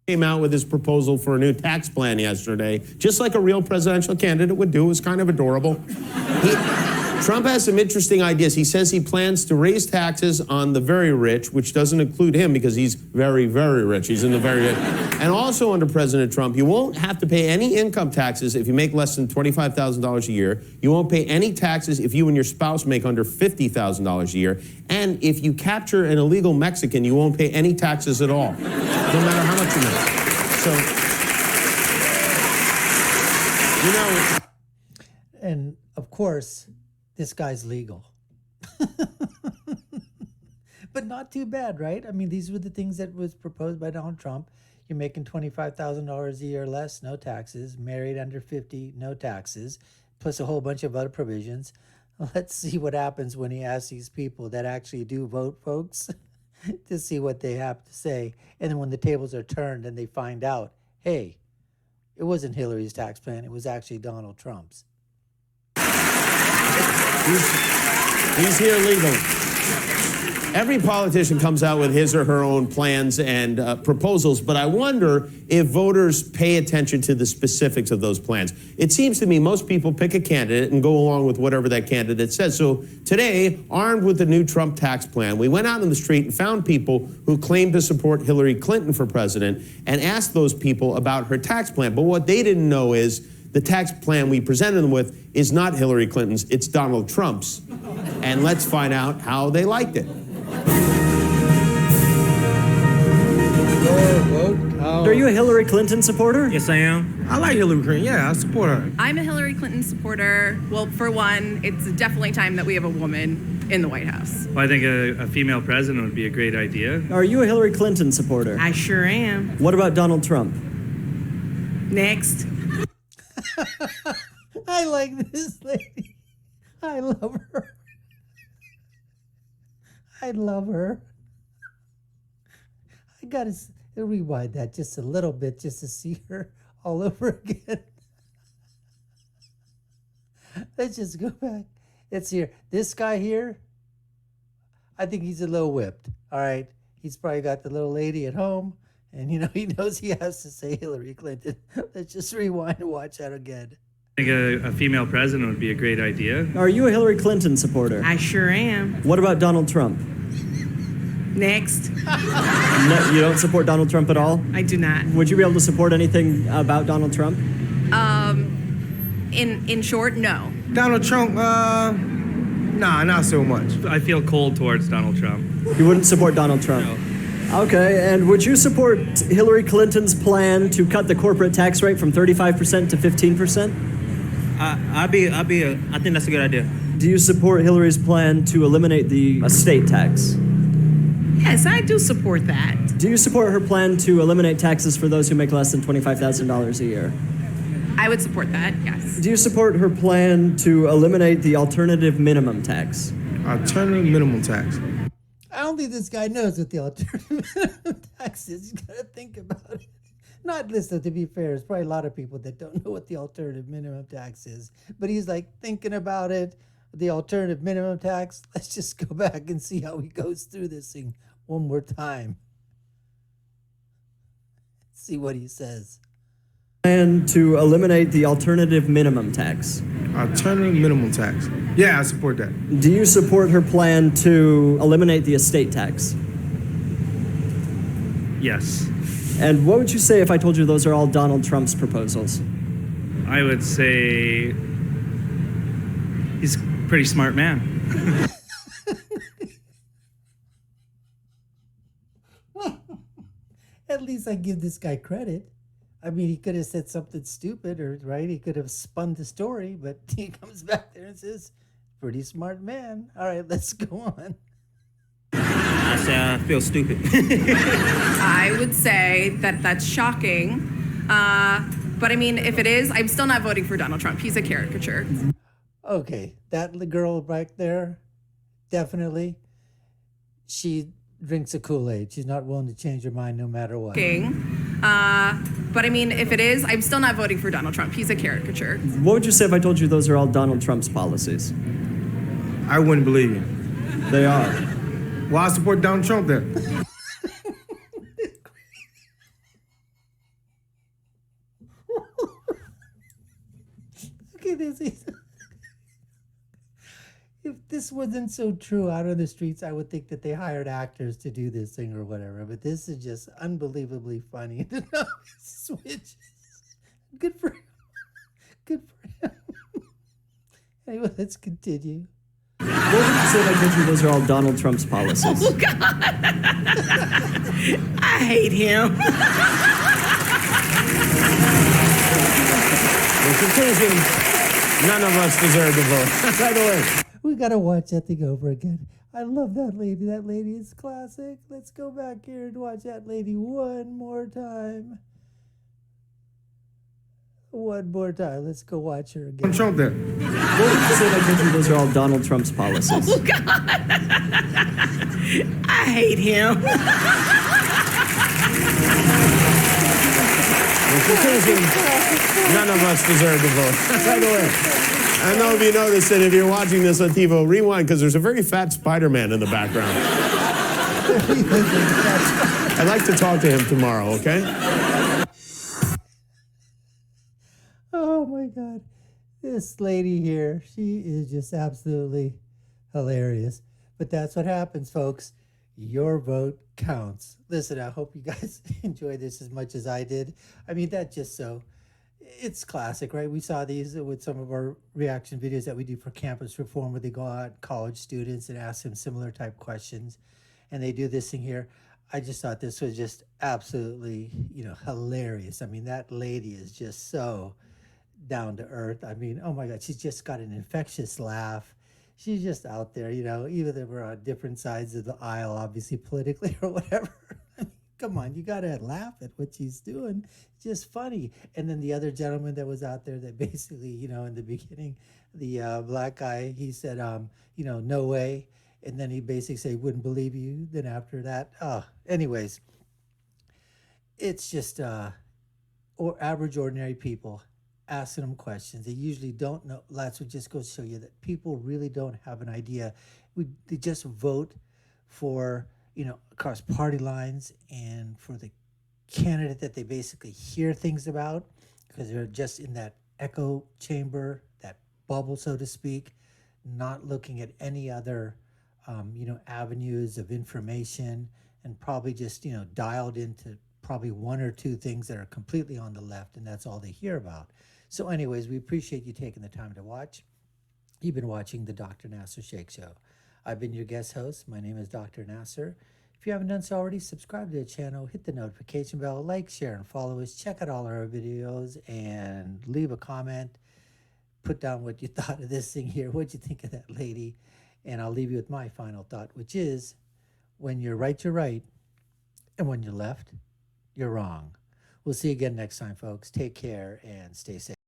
came out with his proposal for a new tax plan yesterday, just like a real presidential candidate would do. It was kind of adorable. Trump has some interesting ideas. He says he plans to raise taxes on the very rich, which doesn't include him because he's very, very rich. He's in the very rich. And also under President Trump, you won't have to pay any income taxes if you make less than $25,000 a year. You won't pay any taxes if you and your spouse make under $50,000 a year. And if you capture an illegal Mexican, you won't pay any taxes at all, no matter how much you make. So, and of course, this guy's legal. But not too bad, right? I mean, these were the things that was proposed by Donald Trump. You're making $25,000 a year less, no taxes. Married under 50, no taxes. Plus a whole bunch of other provisions. Let's see what happens when he asks these people that actually do vote, folks, to see what they have to say. And then when the tables are turned and they find out, hey, it wasn't Hillary's tax plan. It was actually Donald Trump's. He's here legally. Every politician comes out with his or her own plans and proposals, but I wonder if voters pay attention to the specifics of those plans. It seems to me most people pick a candidate and go along with whatever that candidate says. So today, armed with the new Trump tax plan, we went out on the street and found people who claimed to support Hillary Clinton for president and asked those people about her tax plan. But what they didn't know is the tax plan we presented them with is not Hillary Clinton's, it's Donald Trump's. And let's find out how they liked it. Are you a Hillary Clinton supporter? Yes, I am. I like Hillary Clinton. Yeah, I support her. I'm a Hillary Clinton supporter. Well, for one, it's definitely time that we have a woman in the White House. Well, I think a female president would be a great idea. Are you a Hillary Clinton supporter? I sure am. What about Donald Trump? Next. I like this lady. I love her. I love her. I gotta rewind that just a little bit just to see her all over again. Let's just go back. It's here. This guy here, I think he's a little whipped. All right. He's probably got the little lady at home. And, you know, he knows he has to say Hillary Clinton. Let's just rewind and watch that again. I think a female president would be a great idea. Are you a Hillary Clinton supporter? I sure am. What about Donald Trump? Next. No, you don't support Donald Trump at all? I do not. Would you be able to support anything about Donald Trump? In short, no. Donald Trump, nah, not so much. I feel cold towards Donald Trump. You wouldn't support Donald Trump? No. Okay, and would you support Hillary Clinton's plan to cut the corporate tax rate from 35% to 15%? I think that's a good idea. Do you support Hillary's plan to eliminate the estate tax? Yes, I do support that. Do you support her plan to eliminate taxes for those who make less than $25,000 a year? I would support that, yes. Do you support her plan to eliminate the alternative minimum tax? Alternative minimum tax. I don't think this guy knows what the alternative minimum tax is. He's got to think about it. Not listen, to be fair, there's probably a lot of people that don't know what the alternative minimum tax is. But he's like thinking about it, the alternative minimum tax. Let's just go back and see how he goes through this thing one more time. See what he says. Plan to eliminate the alternative minimum tax. Alternative minimum tax. Yeah, I support that. Do you support her plan to eliminate the estate tax? Yes. And what would you say if I told you those are all Donald Trump's proposals? I would say he's a pretty smart man. At least I give this guy credit. I mean, he could have said something stupid, or right? He could have spun the story, but he comes back there and says, "Pretty smart man." All right, let's go on. I say I feel stupid. I would say that that's shocking. But I mean, if it is, I'm still not voting for Donald Trump. He's a caricature. Okay, that girl right there, definitely. She drinks a Kool-Aid. She's not willing to change her mind no matter what. But I mean, if it is, I'm still not voting for Donald Trump. He's a caricature. What would you say if I told you those are all Donald Trump's policies? I wouldn't believe you. They are. Why support Donald Trump then? at this. If this wasn't so true out on the streets, I would think that they hired actors to do this thing or whatever. But this is just unbelievably funny. To know he switches. Good for him. Good for him. Anyway, let's continue. What would you say, like, Richard, those are all Donald Trump's policies? Oh, God. I hate him. In conclusion, none of us deserve to vote. By the way, We gotta watch that thing over again. I love that lady. That lady is classic. Let's go back here and watch that lady one more time. One more time. Let's go watch her again. Trump there. What would you say, like, Richard, those are all Donald Trump's policies? Oh, God. I hate him. in conclusion, none of us deserve to vote. By the way, I don't know if you noticed that if you're watching this on TiVo, rewind, because there's a very fat Spider-Man in the background. I'd like to talk to him tomorrow, okay? Oh my God. This lady here, she is just absolutely hilarious. But that's what happens, folks. Your vote counts. Listen, I hope you guys enjoyed this as much as I did. I mean, that's just so, it's classic, right? We saw these with some of our reaction videos that we do for campus reform, where they go out, college students, and ask them similar type questions. And they do this thing here. I just thought this was just absolutely, hilarious. I mean, that lady is just so down to earth. I mean, oh my God, she's just got an infectious laugh. She's just out there, even if we're on different sides of the aisle, obviously politically or whatever. Come on, you gotta laugh at what she's doing. It's just funny. And then the other gentleman that was out there that basically, in the beginning, the black guy, he said, no way. And then he basically said, wouldn't believe you. Then after that, anyways, it's just or average, ordinary people asking them questions. They usually don't know. That's what just goes to show you that people really don't have an idea. They just vote for, across party lines and for the candidate that they basically hear things about, because they're just in that echo chamber, that bubble, so to speak, not looking at any other, avenues of information, and probably just, dialed into probably one or two things that are completely on the left, and that's all they hear about. So anyways, we appreciate you taking the time to watch. You've been watching the Dr. Nasir Shaikh Show. I've been your guest host. My name is Dr. Nasir. If you haven't done so already, subscribe to the channel, hit the notification bell, like, share, and follow us. Check out all our videos and leave a comment. Put down what you thought of this thing here. What'd you think of that lady? And I'll leave you with my final thought, which is, when you're right, you're right. And when you're left, you're wrong. We'll see you again next time, folks. Take care and stay safe.